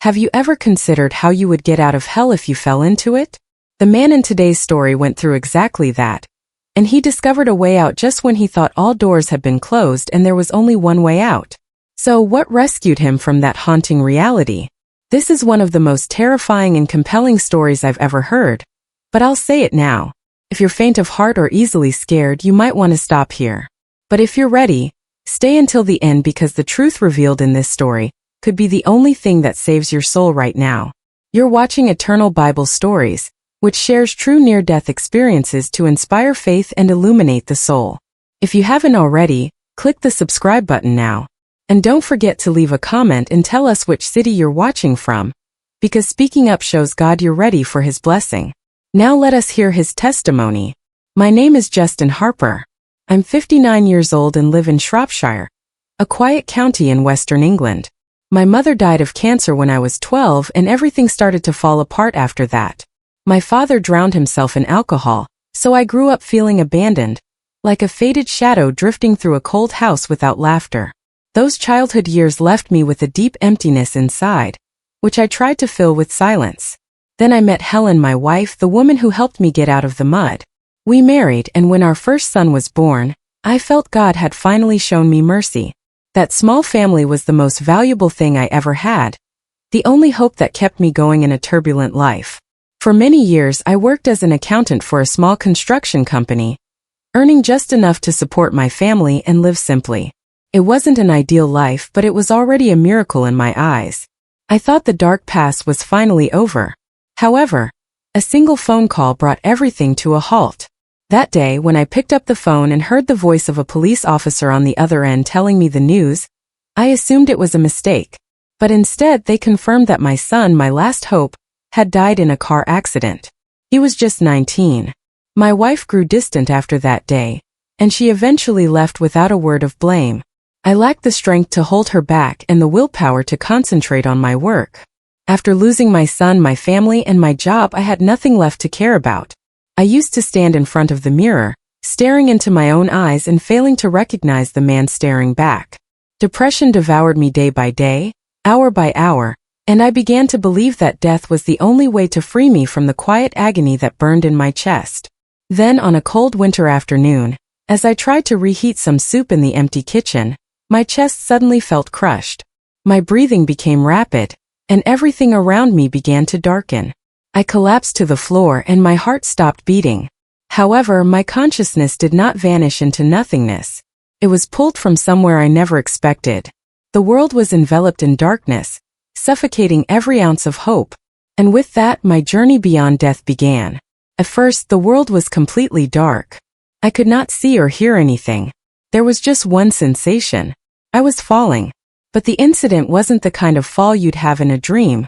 Have you ever considered how you would get out of hell if you fell into it? The man in today's story went through exactly that, and he discovered a way out just when he thought all doors had been closed and there was only one way out. So what rescued him from that haunting reality? This is one of the most terrifying and compelling stories I've ever heard, but I'll say it now. If you're faint of heart or easily scared, you might want to stop here. But if you're ready, stay until the end because the truth revealed in this story could be the only thing that saves your soul right now. You're watching Eternal Bible Stories, which shares true near-death experiences to inspire faith and illuminate the soul. If you haven't already, click the subscribe button now. And don't forget to leave a comment and tell us which city you're watching from, because speaking up shows God you're ready for His blessing. Now let us hear his testimony. My name is Justin Harper. I'm 59 years old and live in Shropshire, a quiet county in Western England. My mother died of cancer when I was 12 and everything started to fall apart after that. My father drowned himself in alcohol, so I grew up feeling abandoned, like a faded shadow drifting through a cold house without laughter. Those childhood years left me with a deep emptiness inside, which I tried to fill with silence. Then I met Helen, my wife, the woman who helped me get out of the mud. We married, and when our first son was born, I felt God had finally shown me mercy. That small family was the most valuable thing I ever had, the only hope that kept me going in a turbulent life. For many years, I worked as an accountant for a small construction company, earning just enough to support my family and live simply. It wasn't an ideal life, but it was already a miracle in my eyes. I thought the dark past was finally over. However, a single phone call brought everything to a halt. That day, when I picked up the phone and heard the voice of a police officer on the other end telling me the news, I assumed it was a mistake. But instead, they confirmed that my son, my last hope, had died in a car accident. He was just 19. My wife grew distant after that day, and she eventually left without a word of blame. I lacked the strength to hold her back and the willpower to concentrate on my work. After losing my son, my family, and my job, I had nothing left to care about. I used to stand in front of the mirror, staring into my own eyes and failing to recognize the man staring back. Depression devoured me day by day, hour by hour, and I began to believe that death was the only way to free me from the quiet agony that burned in my chest. Then, on a cold winter afternoon, as I tried to reheat some soup in the empty kitchen, my chest suddenly felt crushed. My breathing became rapid, and everything around me began to darken. I collapsed to the floor and my heart stopped beating. However, my consciousness did not vanish into nothingness. It was pulled from somewhere I never expected. The world was enveloped in darkness, suffocating every ounce of hope. And with that, my journey beyond death began. At first, the world was completely dark. I could not see or hear anything. There was just one sensation. I was falling. But the incident wasn't the kind of fall you'd have in a dream,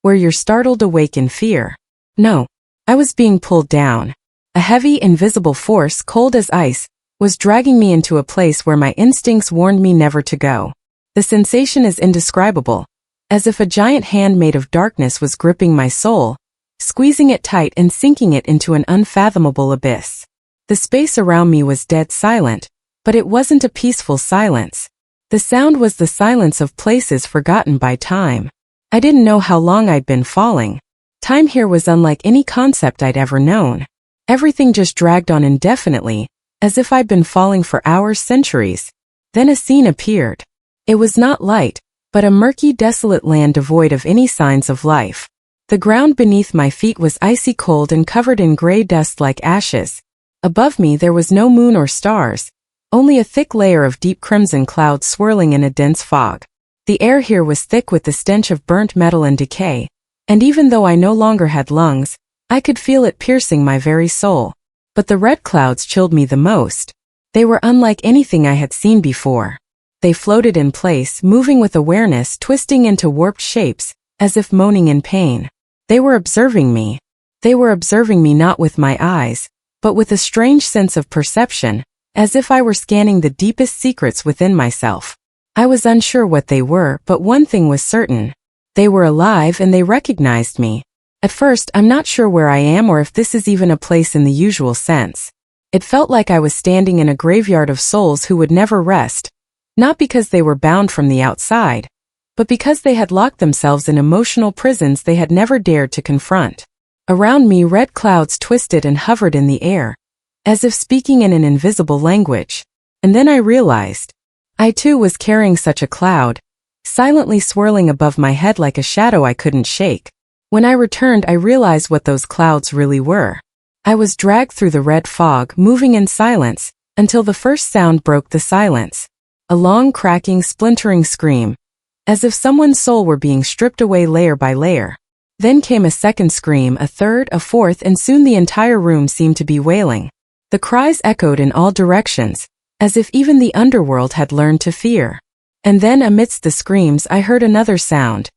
where you're startled awake in fear. No, I was being pulled down. A heavy, invisible force, cold as ice, was dragging me into a place where my instincts warned me never to go. The sensation is indescribable, as if a giant hand made of darkness was gripping my soul, squeezing it tight and sinking it into an unfathomable abyss. The space around me was dead silent, but it wasn't a peaceful silence. The sound was the silence of places forgotten by time. I didn't know how long I'd been falling. Time here was unlike any concept I'd ever known. Everything just dragged on indefinitely, as if I'd been falling for hours, centuries. Then a scene appeared. It was not light, but a murky, desolate land devoid of any signs of life. The ground beneath my feet was icy cold and covered in gray dust like ashes. Above me there was no moon or stars, only a thick layer of deep crimson clouds swirling in a dense fog. The air here was thick with the stench of burnt metal and decay, and even though I no longer had lungs, I could feel it piercing my very soul. But the red clouds chilled me the most. They were unlike anything I had seen before. They floated in place, moving with awareness, twisting into warped shapes, as if moaning in pain. They were observing me. They were observing me not with my eyes, but with a strange sense of perception, as if I were scanning the deepest secrets within myself. I was unsure what they were, but one thing was certain. They were alive and they recognized me. At first, I'm not sure where I am or if this is even a place in the usual sense. It felt like I was standing in a graveyard of souls who would never rest, not because they were bound from the outside, but because they had locked themselves in emotional prisons they had never dared to confront. Around me red clouds twisted and hovered in the air, as if speaking in an invisible language. And then I realized, I too was carrying such a cloud, silently swirling above my head like a shadow I couldn't shake. When I returned I realized what those clouds really were. I was dragged through the red fog, moving in silence, until the first sound broke the silence. A long cracking, splintering scream, as if someone's soul were being stripped away layer by layer. Then came a second scream, a third, a fourth, and soon the entire room seemed to be wailing. The cries echoed in all directions, as if even the underworld had learned to fear. And then amidst the screams I heard another sound,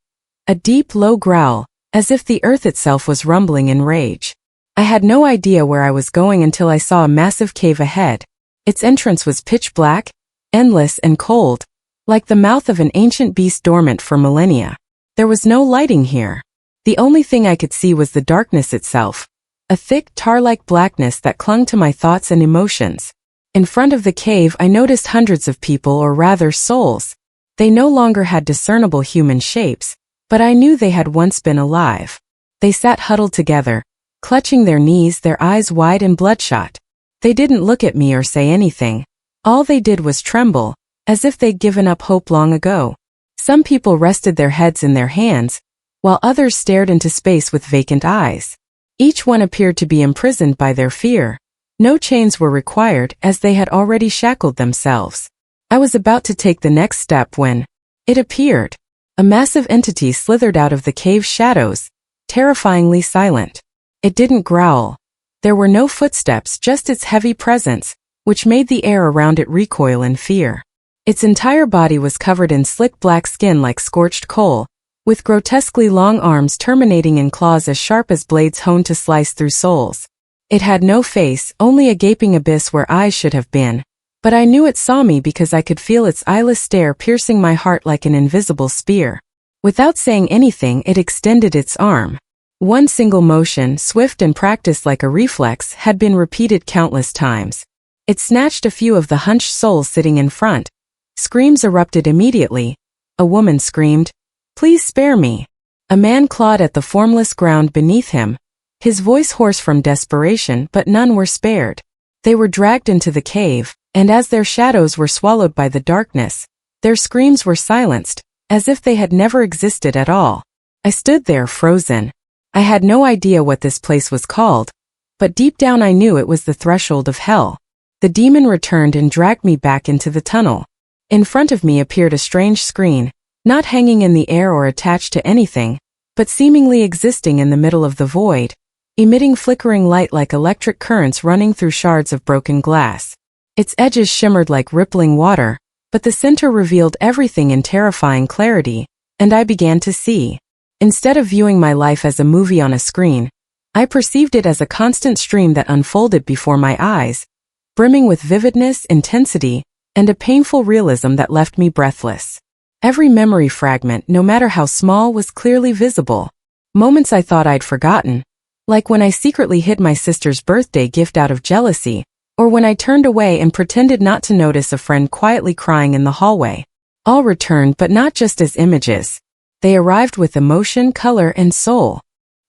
a deep, low growl, as if the earth itself was rumbling in rage. I had no idea where I was going until I saw a massive cave ahead. Its entrance was pitch black, endless and cold, like the mouth of an ancient beast dormant for millennia. There was no lighting here. The only thing I could see was the darkness itself, a thick, tar-like blackness that clung to my thoughts and emotions. In front of the cave I noticed hundreds of people, or rather souls. They no longer had discernible human shapes, but I knew they had once been alive. They sat huddled together, clutching their knees, their eyes wide and bloodshot. They didn't look at me or say anything. All they did was tremble, as if they'd given up hope long ago. Some people rested their heads in their hands, while others stared into space with vacant eyes. Each one appeared to be imprisoned by their fear. No chains were required, as they had already shackled themselves. I was about to take the next step when it appeared. A massive entity slithered out of the cave's shadows, terrifyingly silent. It didn't growl. There were no footsteps, just its heavy presence, which made the air around it recoil in fear. Its entire body was covered in slick black skin like scorched coal, with grotesquely long arms terminating in claws as sharp as blades honed to slice through souls. It had no face, only a gaping abyss where eyes should have been. But I knew it saw me because I could feel its eyeless stare piercing my heart like an invisible spear. Without saying anything, it extended its arm. One single motion, swift and practiced like a reflex, had been repeated countless times. It snatched a few of the hunched souls sitting in front. Screams erupted immediately. A woman screamed, "Please spare me." A man clawed at the formless ground beneath him, his voice hoarse from desperation, but none were spared. They were dragged into the cave, and as their shadows were swallowed by the darkness, their screams were silenced, as if they had never existed at all. I stood there frozen. I had no idea what this place was called, but deep down I knew it was the threshold of hell. The demon returned and dragged me back into the tunnel. In front of me appeared a strange screen, not hanging in the air or attached to anything, but seemingly existing in the middle of the void, emitting flickering light like electric currents running through shards of broken glass. Its edges shimmered like rippling water, but the center revealed everything in terrifying clarity, and I began to see. Instead of viewing my life as a movie on a screen, I perceived it as a constant stream that unfolded before my eyes, brimming with vividness, intensity, and a painful realism that left me breathless. Every memory fragment, no matter how small, was clearly visible. Moments I thought I'd forgotten, like when I secretly hid my sister's birthday gift out of jealousy, or when I turned away and pretended not to notice a friend quietly crying in the hallway. All returned, but not just as images. They arrived with emotion, color, and soul.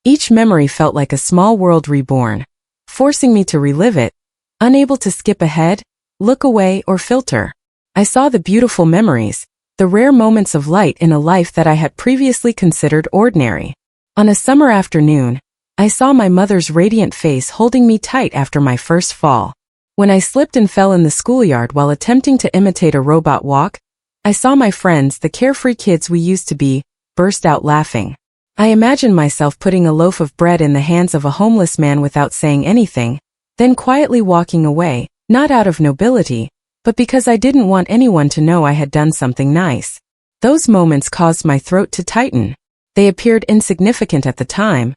Each memory felt like a small world reborn, forcing me to relive it, unable to skip ahead, look away, or filter. I saw the beautiful memories, the rare moments of light in a life that I had previously considered ordinary. On a summer afternoon, I saw my mother's radiant face holding me tight after my first fall. When I slipped and fell in the schoolyard while attempting to imitate a robot walk, I saw my friends, the carefree kids we used to be, burst out laughing. I imagined myself putting a loaf of bread in the hands of a homeless man without saying anything, then quietly walking away, not out of nobility, but because I didn't want anyone to know I had done something nice. Those moments caused my throat to tighten. They appeared insignificant at the time,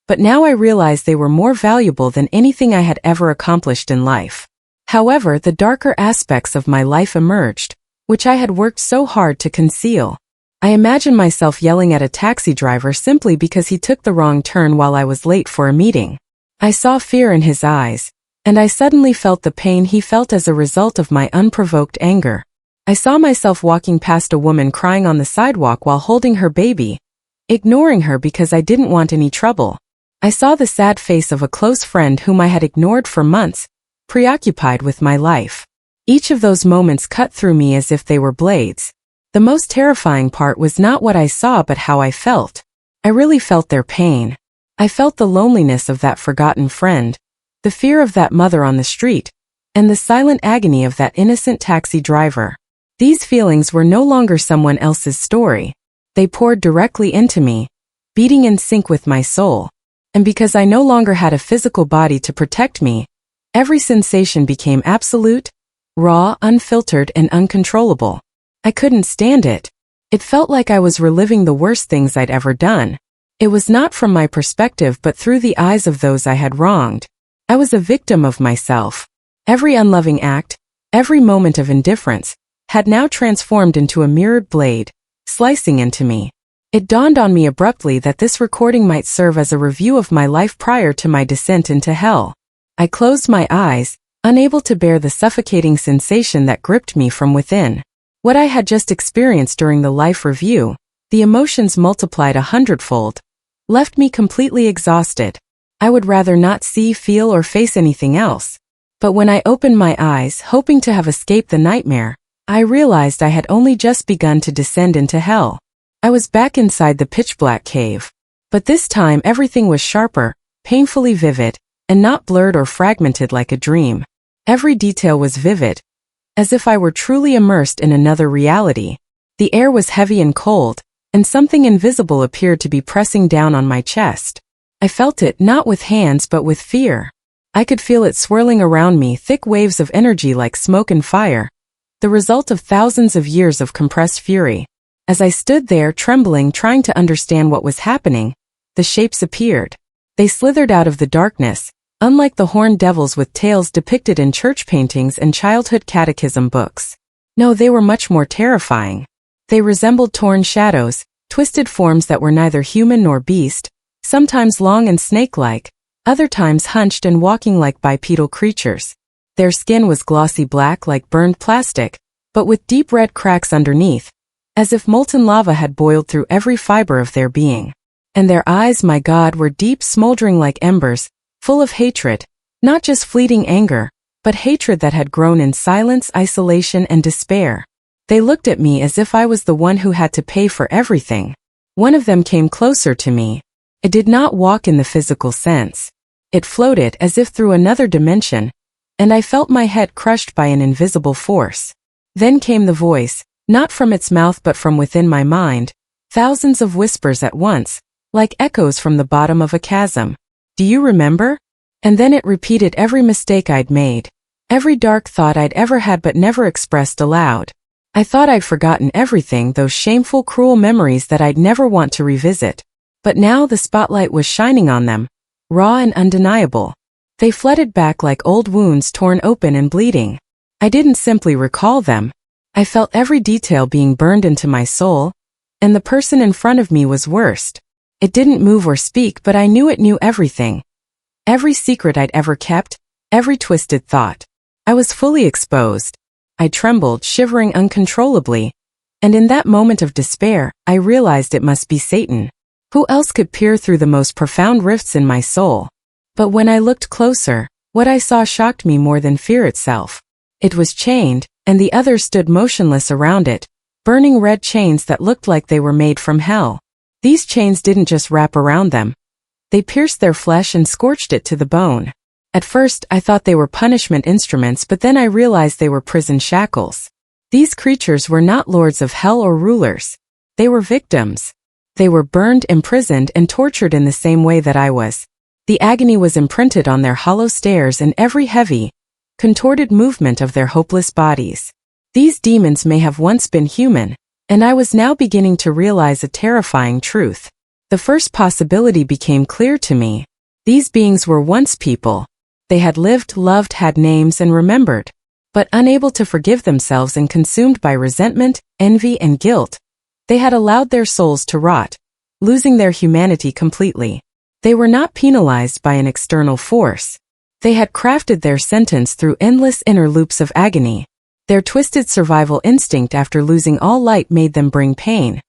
but now I realized they were more valuable than anything I had ever accomplished in life. However, the darker aspects of my life emerged, which I had worked so hard to conceal. I imagined myself yelling at a taxi driver simply because he took the wrong turn while I was late for a meeting. I saw fear in his eyes, and I suddenly felt the pain he felt as a result of my unprovoked anger. I saw myself walking past a woman crying on the sidewalk while holding her baby, ignoring her because I didn't want any trouble. I saw the sad face of a close friend whom I had ignored for months, preoccupied with my life. Each of those moments cut through me as if they were blades. The most terrifying part was not what I saw but how I felt. I really felt their pain. I felt the loneliness of that forgotten friend, the fear of that mother on the street, and the silent agony of that innocent taxi driver. These feelings were no longer someone else's story. They poured directly into me, beating in sync with my soul. And because I no longer had a physical body to protect me, every sensation became absolute, raw, unfiltered, and uncontrollable. I couldn't stand it. It felt like I was reliving the worst things I'd ever done. It was not from my perspective but through the eyes of those I had wronged. I was a victim of myself. Every unloving act, every moment of indifference, had now transformed into a mirrored blade, slicing into me. It dawned on me abruptly that this recording might serve as a review of my life prior to my descent into hell. I closed my eyes, unable to bear the suffocating sensation that gripped me from within. What I had just experienced during the life review, the emotions multiplied 100-fold, left me completely exhausted. I would rather not see, feel, or face anything else. But when I opened my eyes, hoping to have escaped the nightmare, I realized I had only just begun to descend into hell. I was back inside the pitch-black cave. But this time everything was sharper, painfully vivid, and not blurred or fragmented like a dream. Every detail was vivid, as if I were truly immersed in another reality. The air was heavy and cold, and something invisible appeared to be pressing down on my chest. I felt it not with hands but with fear. I could feel it swirling around me, thick waves of energy like smoke and fire, the result of thousands of years of compressed fury. As I stood there trembling, trying to understand what was happening, the shapes appeared. They slithered out of the darkness, unlike the horned devils with tails depicted in church paintings and childhood catechism books. No, they were much more terrifying. They resembled torn shadows, twisted forms that were neither human nor beast, sometimes long and snake-like, other times hunched and walking like bipedal creatures. Their skin was glossy black like burned plastic, but with deep red cracks underneath, as if molten lava had boiled through every fiber of their being. And their eyes, my God, were deep, smoldering like embers, full of hatred, not just fleeting anger, but hatred that had grown in silence, isolation, and despair. They looked at me as if I was the one who had to pay for everything. One of them came closer to me. It did not walk in the physical sense. It floated as if through another dimension, and I felt my head crushed by an invisible force. Then came the voice, not from its mouth but from within my mind, thousands of whispers at once, like echoes from the bottom of a chasm. Do you remember? And then it repeated every mistake I'd made, every dark thought I'd ever had but never expressed aloud. I thought I'd forgotten everything, those shameful, cruel memories that I'd never want to revisit. But now the spotlight was shining on them, raw and undeniable. They flooded back like old wounds torn open and bleeding. I didn't simply recall them. I felt every detail being burned into my soul, and the person in front of me was worst. It didn't move or speak, but I knew it knew everything. Every secret I'd ever kept, every twisted thought. I was fully exposed. I trembled, shivering uncontrollably, and in that moment of despair, I realized it must be Satan. Who else could peer through the most profound rifts in my soul? But when I looked closer, what I saw shocked me more than fear itself. It was chained, and the others stood motionless around it, burning red chains that looked like they were made from hell. These chains didn't just wrap around them. They pierced their flesh and scorched it to the bone. At first, I thought they were punishment instruments, but then I realized they were prison shackles. These creatures were not lords of hell or rulers. They were victims. They were burned, imprisoned, and tortured in the same way that I was. The agony was imprinted on their hollow stares and every heavy, contorted movement of their hopeless bodies. These demons may have once been human, and I was now beginning to realize a terrifying truth. The first possibility became clear to me. These beings were once people. They had lived, loved, had names, and remembered. But unable to forgive themselves and consumed by resentment, envy, and guilt, they had allowed their souls to rot, losing their humanity completely. They were not penalized by an external force. They had crafted their sentence through endless inner loops of agony. Their twisted survival instinct after losing all light made them bring pain.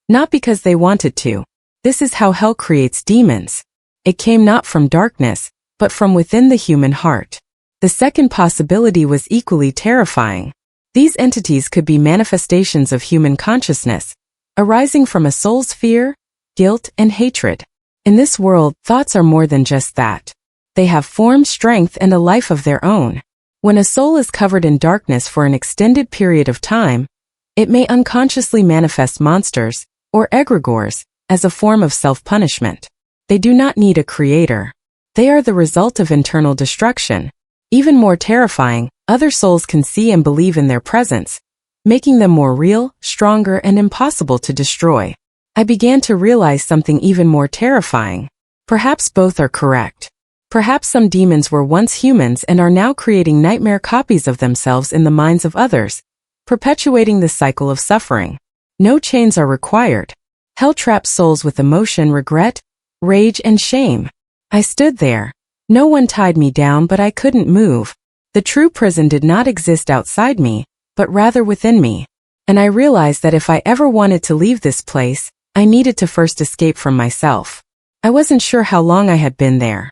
Not because they wanted to. This is how hell creates demons. It came not from darkness, but from within the human heart. The second possibility was equally terrifying. These entities could be manifestations of human consciousness, arising from a soul's fear, guilt, and hatred. In this world, thoughts are more than just that. They have form, strength, and a life of their own. When a soul is covered in darkness for an extended period of time, it may unconsciously manifest monsters, or egregores, as a form of self-punishment. They do not need a creator. They are the result of internal destruction. Even more terrifying, other souls can see and believe in their presence, making them more real, stronger, and impossible to destroy. I began to realize something even more terrifying. Perhaps both are correct. Perhaps some demons were once humans and are now creating nightmare copies of themselves in the minds of others, perpetuating the cycle of suffering. No chains are required. Hell traps souls with emotion, regret, rage, and shame. I stood there. No one tied me down, but I couldn't move. The true prison did not exist outside me, but rather within me. And I realized that if I ever wanted to leave this place, I needed to first escape from myself. I wasn't sure how long I had been there.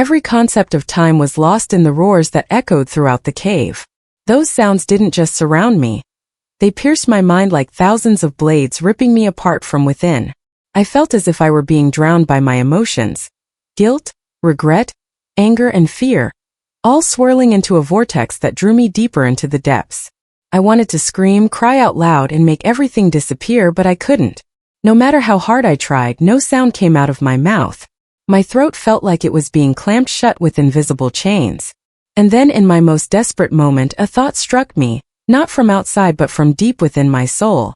Every concept of time was lost in the roars that echoed throughout the cave. Those sounds didn't just surround me. They pierced my mind like thousands of blades, ripping me apart from within. I felt as if I were being drowned by my emotions. Guilt, regret, anger, and fear, all swirling into a vortex that drew me deeper into the depths. I wanted to scream, cry out loud, and make everything disappear, but I couldn't. No matter how hard I tried, no sound came out of my mouth. My throat felt like it was being clamped shut with invisible chains. And then in my most desperate moment, a thought struck me, not from outside but from deep within my soul.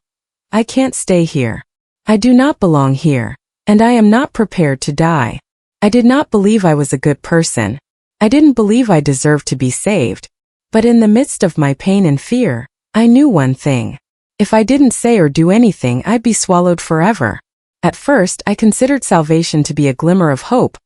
I can't stay here. I do not belong here, and I am not prepared to die. I did not believe I was a good person. I didn't believe I deserved to be saved. But in the midst of my pain and fear, I knew one thing. If I didn't say or do anything, I'd be swallowed forever. At first, I considered salvation to be a glimmer of hope,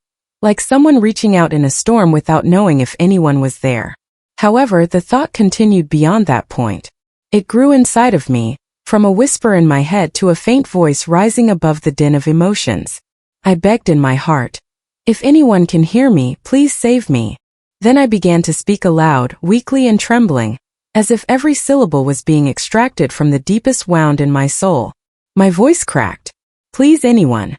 like someone reaching out in a storm without knowing if anyone was there. However, the thought continued beyond that point. It grew inside of me, from a whisper in my head to a faint voice rising above the din of emotions. I begged in my heart, "If anyone can hear me, please save me." Then I began to speak aloud, weakly and trembling, as if every syllable was being extracted from the deepest wound in my soul. My voice cracked. "Please, anyone."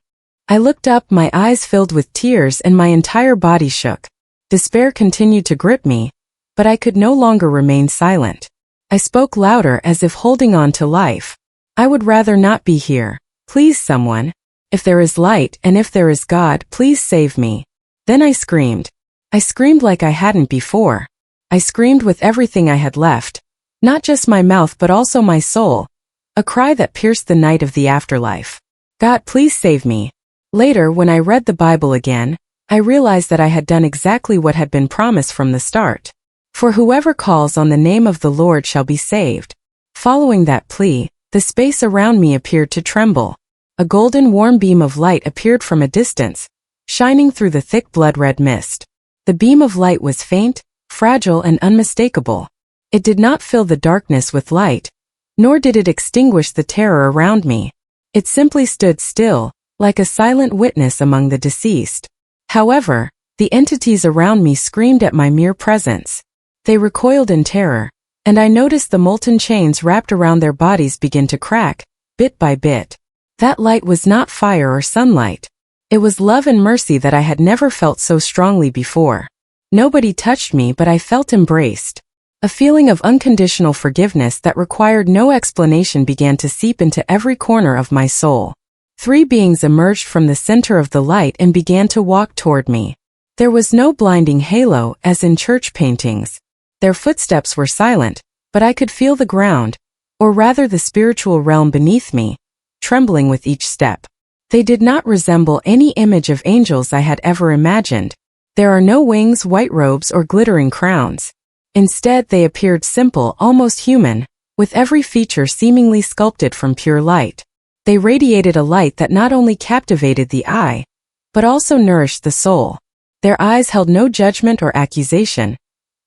I looked up, my eyes filled with tears and my entire body shook. Despair continued to grip me, but I could no longer remain silent. I spoke louder, as if holding on to life. "I would rather not be here. Please, someone. If there is light and if there is God, please save me." Then I screamed. I screamed like I hadn't before. I screamed with everything I had left, not just my mouth but also my soul, a cry that pierced the night of the afterlife. "God, please save me." Later, when I read the Bible again, I realized that I had done exactly what had been promised from the start. For whoever calls on the name of the Lord shall be saved. Following that plea, the space around me appeared to tremble. A golden warm beam of light appeared from a distance, shining through the thick blood-red mist. The beam of light was faint, fragile, and unmistakable. It did not fill the darkness with light, nor did it extinguish the terror around me. It simply stood still, like a silent witness among the deceased. However, the entities around me screamed at my mere presence. They recoiled in terror, and I noticed the molten chains wrapped around their bodies begin to crack, bit by bit. That light was not fire or sunlight. It was love and mercy that I had never felt so strongly before. Nobody touched me, but I felt embraced. A feeling of unconditional forgiveness that required no explanation began to seep into every corner of my soul. 3 beings emerged from the center of the light and began to walk toward me. There was no blinding halo, as in church paintings. Their footsteps were silent, but I could feel the ground, or rather the spiritual realm beneath me, trembling with each step. They did not resemble any image of angels I had ever imagined. There are no wings, white robes, or glittering crowns. Instead, they appeared simple, almost human, with every feature seemingly sculpted from pure light. They radiated a light that not only captivated the eye, but also nourished the soul. Their eyes held no judgment or accusation,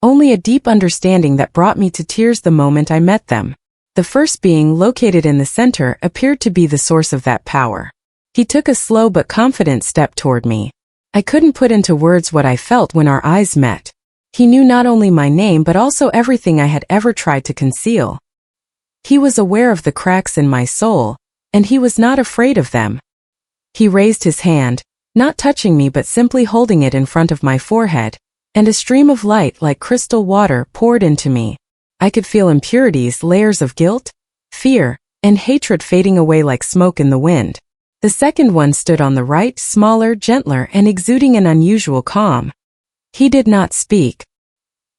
only a deep understanding that brought me to tears the moment I met them. The first being, located in the center, appeared to be the source of that power. He took a slow but confident step toward me. I couldn't put into words what I felt when our eyes met. He knew not only my name but also everything I had ever tried to conceal. He was aware of the cracks in my soul, and he was not afraid of them. He raised his hand, not touching me but simply holding it in front of my forehead, and a stream of light like crystal water poured into me. I could feel impurities, layers of guilt, fear, and hatred fading away like smoke in the wind. The second one stood on the right, smaller, gentler, and exuding an unusual calm. He did not speak.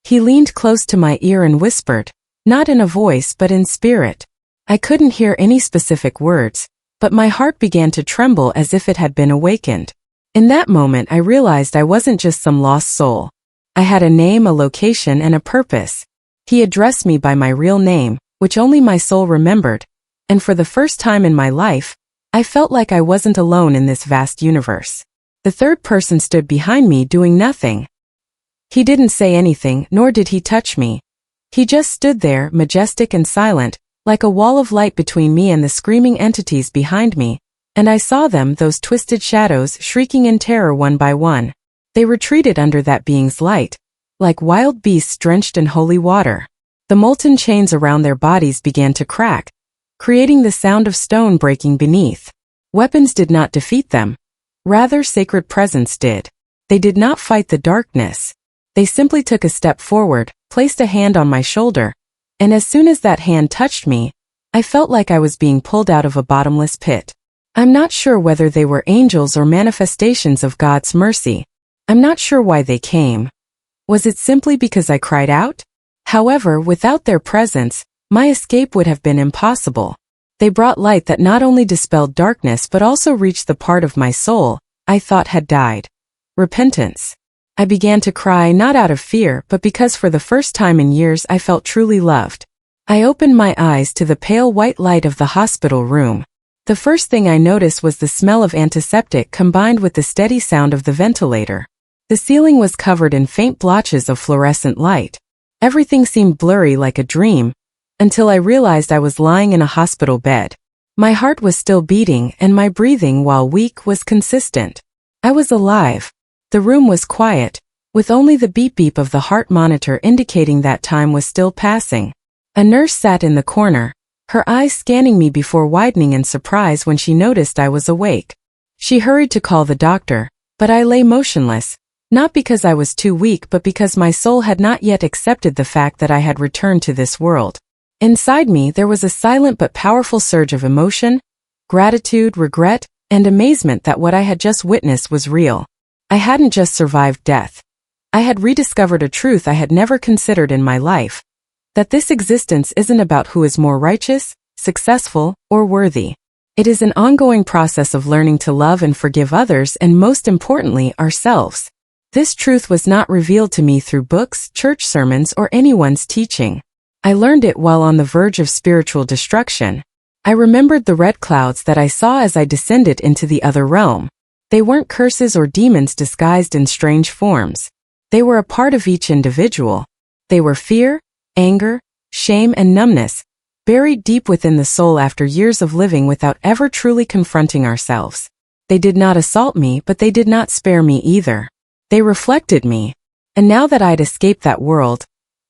He leaned close to my ear and whispered, not in a voice but in spirit. I couldn't hear any specific words, but my heart began to tremble as if it had been awakened. In that moment I realized I wasn't just some lost soul. I had a name, a location, and a purpose. He addressed me by my real name, which only my soul remembered, and for the first time in my life, I felt like I wasn't alone in this vast universe. The third person stood behind me doing nothing. He didn't say anything, nor did he touch me. He just stood there, majestic and silent, like a wall of light between me and the screaming entities behind me, and I saw them, those twisted shadows, shrieking in terror one by one. They retreated under that being's light, like wild beasts drenched in holy water. The molten chains around their bodies began to crack, creating the sound of stone breaking beneath. Weapons did not defeat them. Rather, sacred presence did. They did not fight the darkness. They simply took a step forward, placed a hand on my shoulder, and as soon as that hand touched me, I felt like I was being pulled out of a bottomless pit. I'm not sure whether they were angels or manifestations of God's mercy. I'm not sure why they came. Was it simply because I cried out? However, without their presence, my escape would have been impossible. They brought light that not only dispelled darkness but also reached the part of my soul I thought had died. Repentance. I began to cry not out of fear but because for the first time in years I felt truly loved. I opened my eyes to the pale white light of the hospital room. The first thing I noticed was the smell of antiseptic combined with the steady sound of the ventilator. The ceiling was covered in faint blotches of fluorescent light. Everything seemed blurry like a dream, until I realized I was lying in a hospital bed. My heart was still beating and my breathing, while weak, was consistent. I was alive. The room was quiet, with only the beep-beep of the heart monitor indicating that time was still passing. A nurse sat in the corner, her eyes scanning me before widening in surprise when she noticed I was awake. She hurried to call the doctor, but I lay motionless, not because I was too weak but because my soul had not yet accepted the fact that I had returned to this world. Inside me there was a silent but powerful surge of emotion, gratitude, regret, and amazement that what I had just witnessed was real. I hadn't just survived death. I had rediscovered a truth I had never considered in my life, that this existence isn't about who is more righteous, successful, or worthy. It is an ongoing process of learning to love and forgive others and, most importantly, ourselves. This truth was not revealed to me through books, church sermons, or anyone's teaching. I learned it while on the verge of spiritual destruction. I remembered the red clouds that I saw as I descended into the other realm. They weren't curses or demons disguised in strange forms. They were a part of each individual. They were fear, anger, shame, and numbness, buried deep within the soul after years of living without ever truly confronting ourselves. They did not assault me, but they did not spare me either. They reflected me. And now that I'd escaped that world,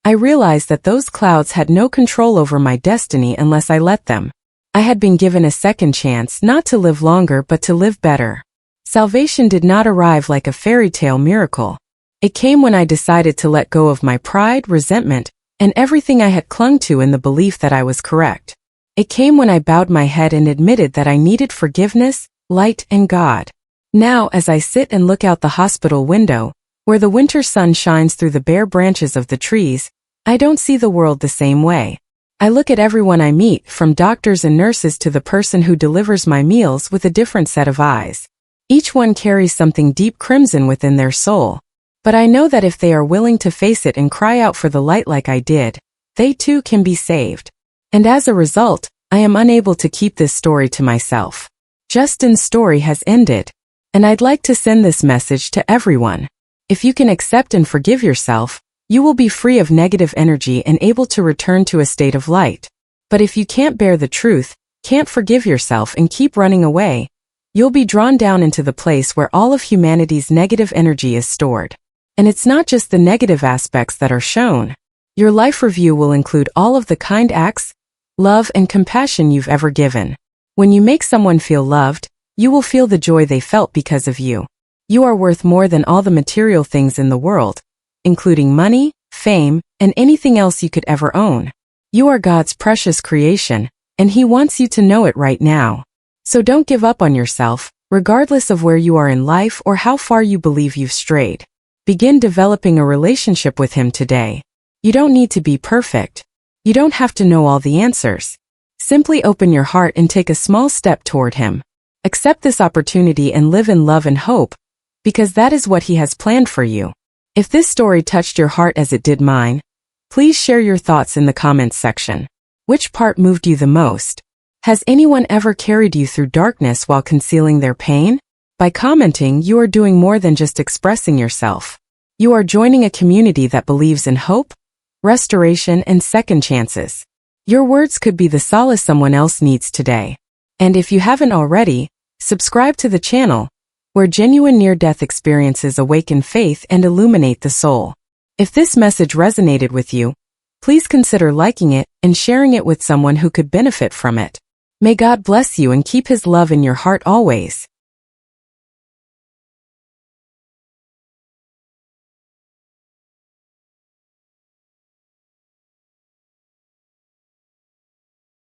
I realized that those clouds had no control over my destiny unless I let them. I had been given a second chance, not to live longer but to live better. Salvation did not arrive like a fairy tale miracle. It came when I decided to let go of my pride, resentment, and everything I had clung to in the belief that I was correct. It came when I bowed my head and admitted that I needed forgiveness, light, and God. Now, as I sit and look out the hospital window, where the winter sun shines through the bare branches of the trees, I don't see the world the same way. I look at everyone I meet, from doctors and nurses to the person who delivers my meals, with a different set of eyes. Each one carries something deep crimson within their soul. But I know that if they are willing to face it and cry out for the light like I did, they too can be saved. And as a result, I am unable to keep this story to myself. Justin's story has ended. And I'd like to send this message to everyone. If you can accept and forgive yourself, You will be free of negative energy and able to return to a state of light. But if you can't bear the truth, can't forgive yourself and keep running away, you'll be drawn down into the place where all of humanity's negative energy is stored. And it's not just the negative aspects that are shown. Your life review will include all of the kind acts, love, and compassion you've ever given. When you make someone feel loved, you will feel the joy they felt because of you. You are worth more than all the material things in the world, including money, fame, and anything else you could ever own. You are God's precious creation, and He wants you to know it right now. So don't give up on yourself, regardless of where you are in life or how far you believe you've strayed. Begin developing a relationship with Him today. You don't need to be perfect. You don't have to know all the answers. Simply open your heart and take a small step toward Him. Accept this opportunity and live in love and hope, because that is what He has planned for you. If this story touched your heart as it did mine, please share your thoughts in the comments section. Which part moved you the most? Has anyone ever carried you through darkness while concealing their pain? By commenting, you are doing more than just expressing yourself. You are joining a community that believes in hope, restoration, and second chances. Your words could be the solace someone else needs today. And if you haven't already, subscribe to the channel, where genuine near-death experiences awaken faith and illuminate the soul. If this message resonated with you, please consider liking it and sharing it with someone who could benefit from it. May God bless you and keep His love in your heart always.